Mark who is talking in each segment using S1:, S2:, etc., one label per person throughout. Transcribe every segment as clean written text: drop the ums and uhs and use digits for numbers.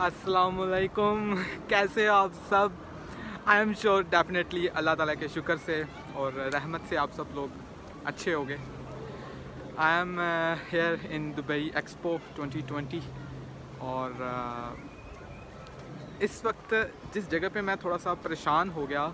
S1: अस्सलामुअलैकुम, कैसे हो आप सब। आई एम श्योर डेफिनेटली अल्लाह ताला के शुक्र से और रहमत से आप सब लोग अच्छे होंगे। I am here in Dubai expo 2020 और इस वक्त जिस जगह पे मैं थोड़ा सा परेशान हो गया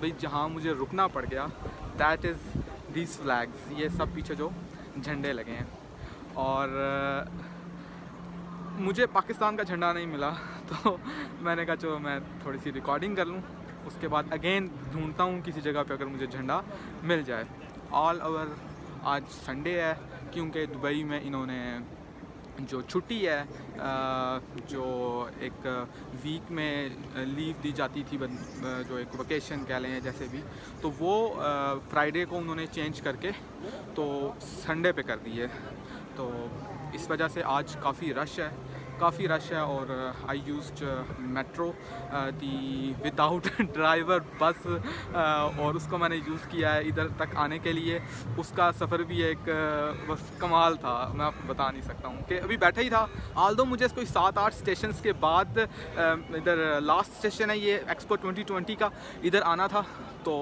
S1: भाई, जहाँ मुझे रुकना पड़ गया, दैट इज़ दीज फ्लैग्स। ये सब पीछे जो झंडे लगे हैं और मुझे पाकिस्तान का झंडा नहीं मिला, तो मैंने कहा चलो मैं थोड़ी सी रिकॉर्डिंग कर लूँ, उसके बाद अगेन ढूंढता हूँ किसी जगह पे अगर मुझे झंडा मिल जाए। ऑल ओवर आज संडे है, क्योंकि दुबई में इन्होंने जो छुट्टी है, जो एक वीक में लीव दी जाती थी, जो एक वेकेशन कह लें जैसे भी, तो वो फ्राइडे को उन्होंने चेंज करके तो संडे पे कर दी है। तो इस वजह से आज काफ़ी रश है और I used metro the without driver बस, और उसको मैंने यूज़ किया है इधर तक आने के लिए। उसका सफ़र भी एक बस कमाल था, मैं आपको बता नहीं सकता हूँ कि अभी बैठा ही था। आल्दो मुझे कोई 7-8 स्टेशन के बाद इधर लास्ट स्टेशन है ये एक्सपो 2020 का, इधर आना था, तो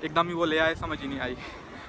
S1: एकदम ही वो ले आए, समझ ही नहीं आई।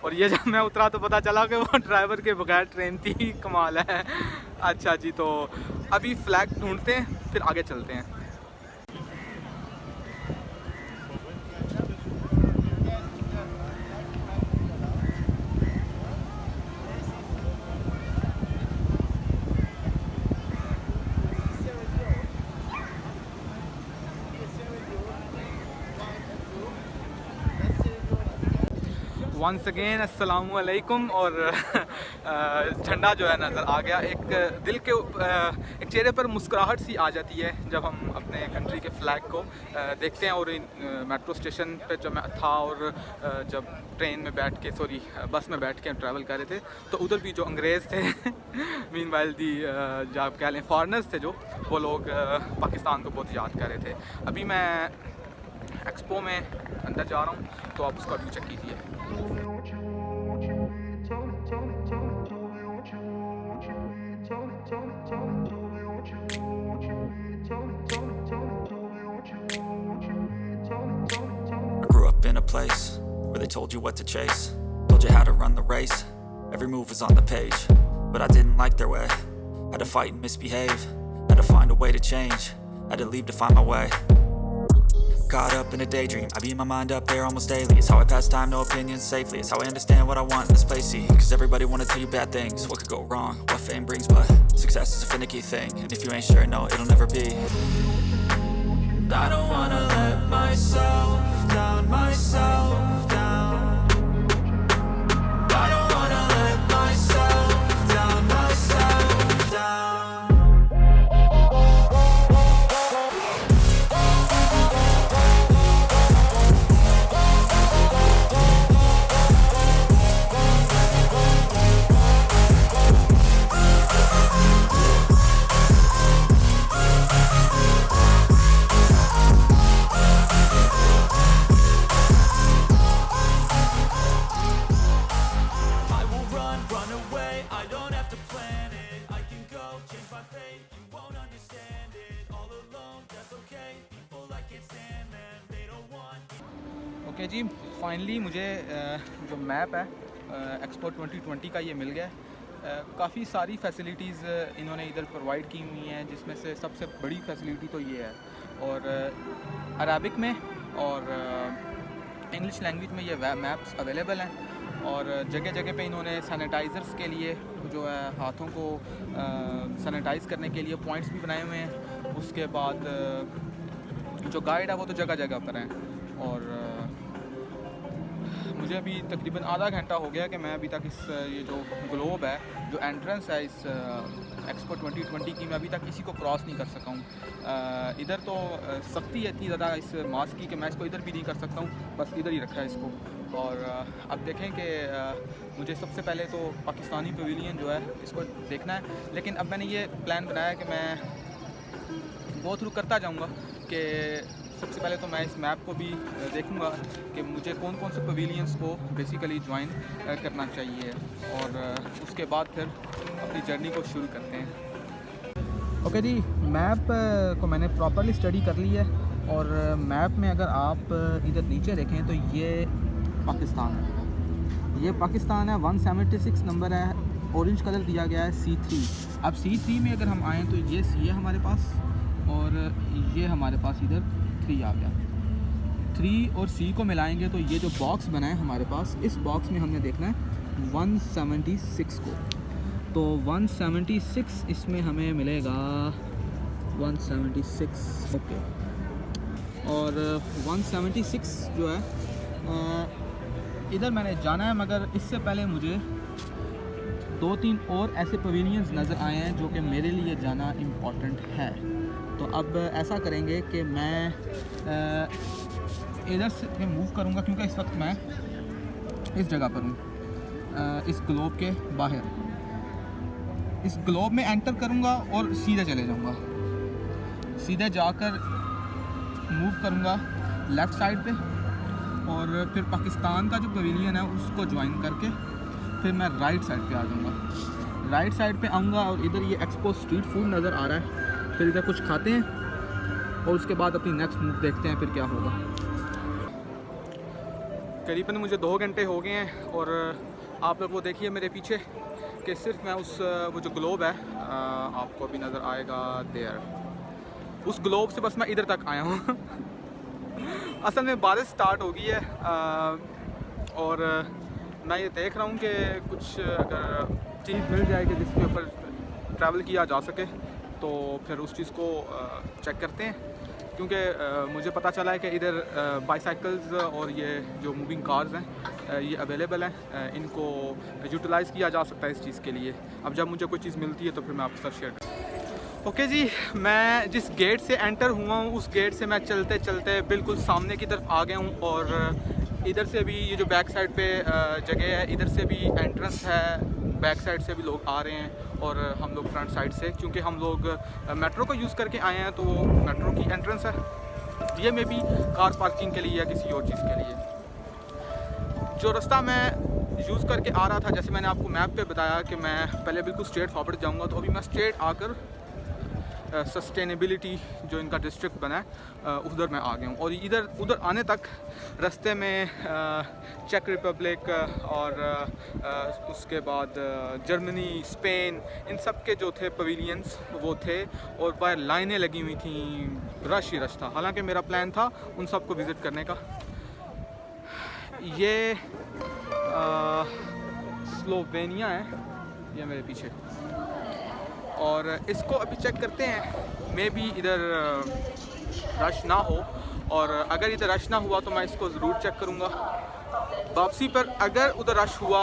S1: और ये जब मैं उतरा तो पता चला कि वो ड्राइवर के बगैर ट्रेन थी। कमाल है। अच्छा जी, तो अभी फ्लैग ढूंढते हैं, फिर आगे चलते हैं। वंस अगेन अस्सलामुअलैकुम। और झंडा जो है नज़र आ गया। एक दिल के एक चेहरे पर मुस्कुराहट सी आ जाती है जब हम अपने कंट्री के फ्लैग को देखते हैं। और मेट्रो स्टेशन पे जब मैं था और जब ट्रेन में बैठ के बस में बैठ के ट्रैवल कर रहे थे, तो उधर भी जो अंग्रेज़ थे मीनवाइल दी जो आप कह लें फॉरेनर्स थे, जो वो लोग पाकिस्तान को बहुत याद कर रहे थे। अभी मैं एक्सपो में अंदर जा रहा हूँ, तो आप उसका व्यू चेक कीजिए।
S2: I grew up in a place where they told you what to chase, told you how to run the race, every move was on the page, but I didn't like their way. Had to fight and misbehave, had to find a way to change, had to leave to find my way. Caught up in a daydream, I beat my mind up there almost daily. It's how I pass time, no opinions safely. It's how I understand what I want in this place, see. Cause everybody wanna tell you bad things, what could go wrong, what fame brings. But success is a finicky thing, and if you ain't sure, no, it'll never be. I don't wanna let myself down, myself down. I don't wanna let myself down, myself down.
S1: Okay जी, finally मुझे जो map है expo 2020 का ये मिल गया। काफ़ी सारी facilities इन्होंने इधर प्रोवाइड की हुई हैं, जिसमें से सबसे बड़ी फैसिलिटी तो ये है। और अरबिक में और इंग्लिश लैंग्वेज में ये मैप्स अवेलेबल हैं। और जगह जगह पे इन्होंने सैनिटाइज़र्स के लिए जो है हाथों को सैनिटाइज़ करने के लिए पॉइंट्स भी बनाए हुए हैं। उसके बाद जो गाइड है वो तो जगह जगह पर हैं। और मुझे अभी तकरीबन आधा घंटा हो गया कि मैं अभी तक इस ये जो ग्लोब है, जो एंट्रेंस है इस एक्सपो 2020 की, मैं अभी तक इसी को क्रॉस नहीं कर सका हूँ। इधर तो सख्ती है इतनी ज़्यादा इस मास्क की कि मैं इसको इधर भी नहीं कर सकता हूँ, बस इधर ही रखा है इसको। और अब देखें कि मुझे सबसे पहले तो पाकिस्तानी पवेलियन जो है इसको देखना है, लेकिन अब मैंने ये प्लान बनाया कि मैं गो थ्रू करता जाऊँगा कि सबसे पहले तो मैं इस मैप को भी देखूंगा कि मुझे कौन कौन से पवेलियंस को बेसिकली ज्वाइन करना चाहिए, और उसके बाद फिर अपनी जर्नी को शुरू करते हैं। ओके जी, मैप को मैंने प्रॉपरली स्टडी कर ली है, और मैप में अगर आप इधर नीचे देखें तो ये पाकिस्तान है, ये पाकिस्तान है। 176 नंबर है, ऑरेंज कलर दिया गया है C3। अब C3 में अगर हम आएँ तो ये C है हमारे पास, और ये हमारे पास इधर 3 आ गया। 3 और C को मिलाएंगे तो ये जो बॉक्स बना है हमारे पास, इस बॉक्स में हमने देखना है 176 को। तो 176 इसमें हमें मिलेगा 176, ओके। और 176 जो है इधर मैंने जाना है, मगर इससे पहले मुझे 2-3 और ऐसे पवेलियंस नज़र आए हैं जो कि मेरे लिए जाना इम्पॉर्टेंट है। तो अब ऐसा करेंगे कि मैं इधर से मूव करूंगा, क्योंकि इस वक्त मैं इस जगह पर हूँ, इस ग्लोब के बाहर। इस ग्लोब में एंटर करूंगा और सीधे चले जाऊंगा, सीधे जाकर मूव करूंगा लेफ़्ट साइड पे, और फिर पाकिस्तान का जो पवेलियन है उसको ज्वाइन करके फिर मैं राइट साइड पे आ जाऊंगा। राइट साइड पे आऊँगा और इधर ये एक्सपो स्ट्रीट फूड नज़र आ रहा है, फिर इधर कुछ खाते हैं और उसके बाद अपनी नेक्स्ट मूव देखते हैं फिर क्या होगा। करीबन मुझे 2 घंटे हो गए हैं, और आप लोग वो देखिए मेरे पीछे कि सिर्फ मैं उस वो जो ग्लोब है आपको अभी नज़र आएगा देयर, उस ग्लोब से बस मैं इधर तक आया हूँ। असल में बारिश स्टार्ट हो गई है, और मैं ये देख रहा हूँ कि कुछ अगर चीज़ मिल जाए कि जिसके ऊपर ट्रैवल किया जा सके तो फिर उस चीज़ को चेक करते हैं, क्योंकि मुझे पता चला है कि इधर बाईसाइकिल्स और ये जो मूविंग कार्स हैं ये अवेलेबल हैं, इनको यूटिलाइज़ किया जा सकता है इस चीज़ के लिए। अब जब मुझे कोई चीज़ मिलती है तो फिर मैं आपके साथ शेयर करूँ। ओके जी, मैं जिस गेट से एंटर हुआ हूँ उस गेट से मैं चलते चलते बिल्कुल सामने की तरफ आ गया हूँ, और इधर से भी ये जो बैक साइड पे जगह है, इधर से भी एंट्रेंस है, बैक साइड से भी लोग आ रहे हैं, और हम लोग फ्रंट साइड से, क्योंकि हम लोग मेट्रो को यूज़ करके आए हैं तो वो मेट्रो की एंट्रेंस है। ये मे भी कार पार्किंग के लिए या किसी और चीज़ के लिए। जो रास्ता मैं यूज़ करके आ रहा था, जैसे मैंने आपको मैप पे बताया कि मैं पहले बिल्कुल स्ट्रेट फॉरवर्ड जाऊंगा, तो अभी मैं स्ट्रेट आकर सस्टेनेबिलिटी जो इनका डिस्ट्रिक्ट बना है उधर मैं आ गया हूँ। और इधर उधर आने तक रास्ते में चेक रिपब्लिक और उसके बाद जर्मनी, स्पेन, इन सब के जो थे पवेलियंस वो थे, और बाहर लाइनें लगी हुई थी, रश ही रश था। हालांकि मेरा प्लान था उन सब को विज़िट करने का। ये स्लोवेनिया है, ये मेरे पीछे, और इसको अभी चेक करते हैं। मे बी इधर रश ना हो, और अगर इधर रश ना हुआ तो मैं इसको ज़रूर चेक करूँगा। वापसी पर अगर उधर रश हुआ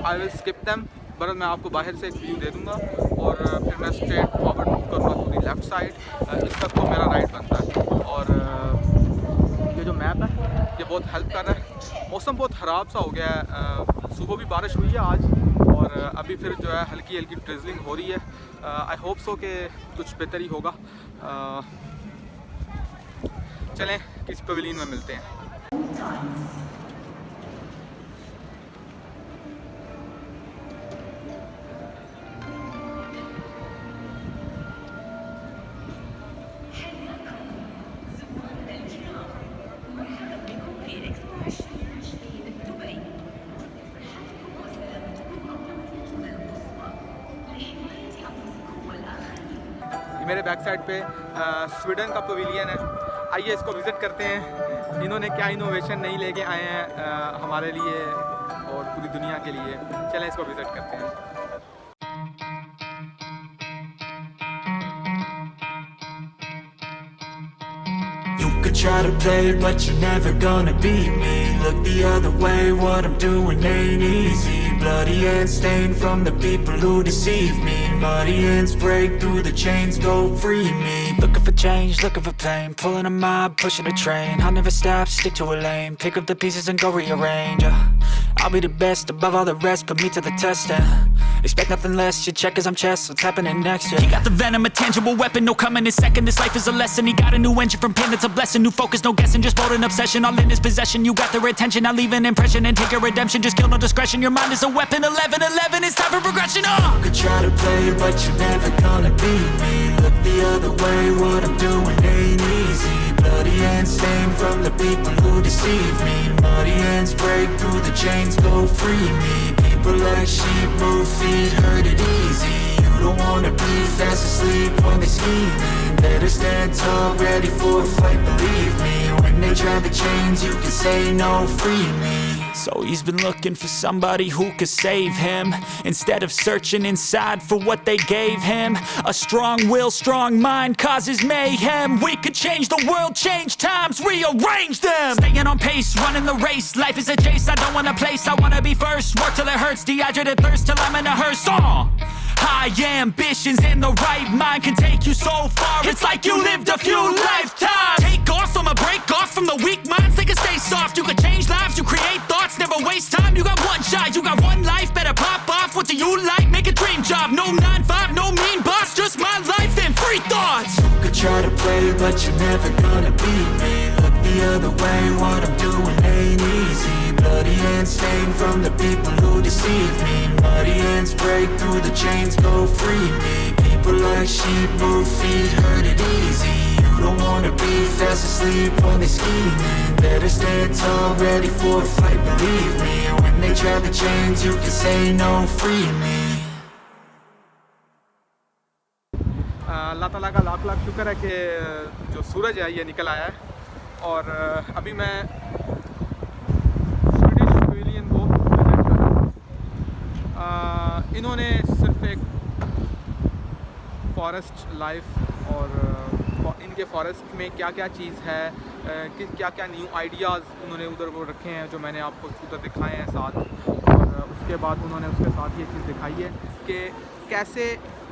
S1: आई विल स्किप दैम, बरं मैं आपको बाहर से एक व्यू दे दूँगा, और फिर मैं स्ट्रेट फॉरवर्ड मूव करूँगा टू दी लेफ़्ट साइड। इस तक तो मेरा राइट बनता है, और ये जो मैप है ये बहुत हेल्प कर रहा है। मौसम बहुत ख़राब सा हो गया है, सुबह भी बारिश हुई है आज, और अभी फिर जो है हल्की हल्की ड्रिजलिंग हो रही है। आई होप सो कि कुछ बेहतर ही होगा। चलें किस पवेलियन में मिलते हैं। मेरे बैक साइड पे स्वीडन का पवेलियन है, आइए इसको विज़िट करते हैं। इन्होंने क्या इनोवेशन नहीं लेके आए हैं हमारे लिए, और पूरी दुनिया के लिए। चलें इसको विज़िट करते हैं।
S2: You could try to play, but you're never gonna beat me. Look the other way, what I'm doing ain't easy. Bloody hands stained from the people who deceive me. Muddy hands break through the chains, go free me. Looking for change, looking for pain. Pulling a mob, pushing a train. I'll never stop, stick to a lane. Pick up the pieces and go rearrange. I'll be the best above all the rest, put me to the test and expect nothing less, your check is I'm chess, what's happening next, yeah. He got the venom, a tangible weapon, no coming in second. This life is a lesson, he got a new engine from pain, that's a blessing. New focus, no guessing, just bold and obsession. All in his possession, you got their attention. I'll leave an impression and take a redemption. Just kill, no discretion, your mind is a weapon. 11-11, it's time for progression, You could try to play, but you're never gonna beat me. Look the other way, what I'm doing ain't easy. Bloody hands stained from the people who deceive me. Muddy hands break through the chains, go free me. People like sheep move feet, hurt it easy. You don't wanna be fast asleep when they scheming. Better stand tall, ready for a fight, believe me. When they try the chains, you can say no, free me. So he's been looking for somebody who could save him, instead of searching inside for what they gave him. A strong will, strong mind causes mayhem. We could change the world, change times, rearrange them. Staying on pace, running the race. Life is a chase, I don't want a place, I wanna be first. Work till it hurts, dehydrated thirst till I'm in a hearse. High ambitions and the right mind can take you so far. It's like you lived a few lifetimes. Take off from a break off from the weak minds, they can stay soft. You can change lives, you create thoughts, never waste time. You got one shot, you got one life, better pop off. What do you like? Make a dream job. No 9-5, no mean boss, just my life and free thoughts. You could try to play, but you're never gonna beat me. Look the other way, what I'm doing ain't easy. Bloody hands stained from the people who deceive me. Muddy hands break through the chains, go free me. People like sheep move feet, hurt it easy. You don't wanna be fast asleep when they scheming. Better stand tall, ready for a fight, believe me. When they try the chains, you can say no, free me.
S1: अल्लाह ताला का लाख लाख शुक्र है कि जो सूरज है ये निकल आया है। और अभी मैं स्वीडिश पवेलियन को विजिट कर रहा हूँ। इन्होंने सिर्फ एक फॉरेस्ट लाइफ और इनके फॉरेस्ट में क्या क्या चीज़ है, कि क्या क्या न्यू आइडियाज़ उन्होंने उधर वो रखे हैं जो मैंने आपको उधर दिखाए हैं साथ। और उसके बाद उन्होंने उसके साथ ये चीज़ दिखाई है कि कैसे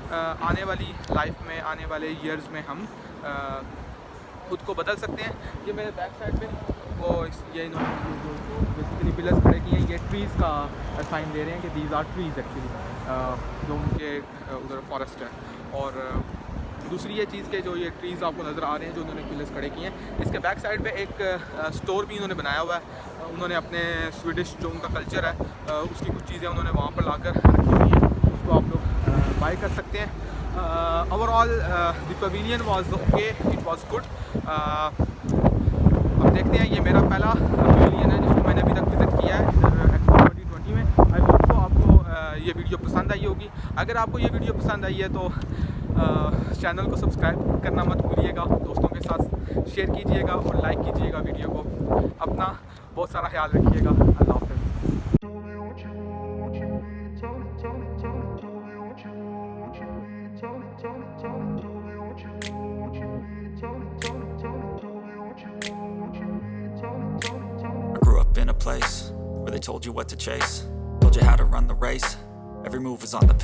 S1: आने वाली लाइफ में, आने वाले ईयर्स में हम खुद को बदल सकते हैं। ये मेरे बैक साइड पे वो ये इन्होंने जो बेसिकली पिलर्स खड़े किए हैं, ये ट्रीज़ का साइन दे रहे हैं कि दीज आर ट्रीज़ एक्चुअली, जो उनके उधर फॉरेस्ट है। और दूसरी ये चीज़ के जो ये ट्रीज़ आपको नज़र आ रहे हैं जो उन्होंने पिलर्स खड़े किए हैं, इसके बैक साइड पे एक स्टोर भी उन्होंने बनाया हुआ है। उन्होंने अपने स्वीडिश जो उनका कल्चर है उसकी कुछ चीज़ें उन्होंने वहाँ पर लाकर रखी हुई हैं, उसको आप लोग बाय कर सकते हैं। Overall the pavilion was okay, it was good. अब देखते हैं, ये मेरा पहला पवेलियन है जिसको मैंने अभी तक विज़िट किया है इधर एक्सपो 2020 में। आई होप सो आपको ये वीडियो पसंद आई होगी। अगर आपको ये वीडियो पसंद आई है तो चैनल को सब्सक्राइब करना मत भूलिएगा, दोस्तों के साथ शेयर कीजिएगा और लाइक कीजिएगा वीडियो को। अपना बहुत सारा ख्याल रखिएगा। अल्लाह हाफ़िज़।
S2: I grew up in a place where they told you what to chase, told you how to run the race. Every move was on the page.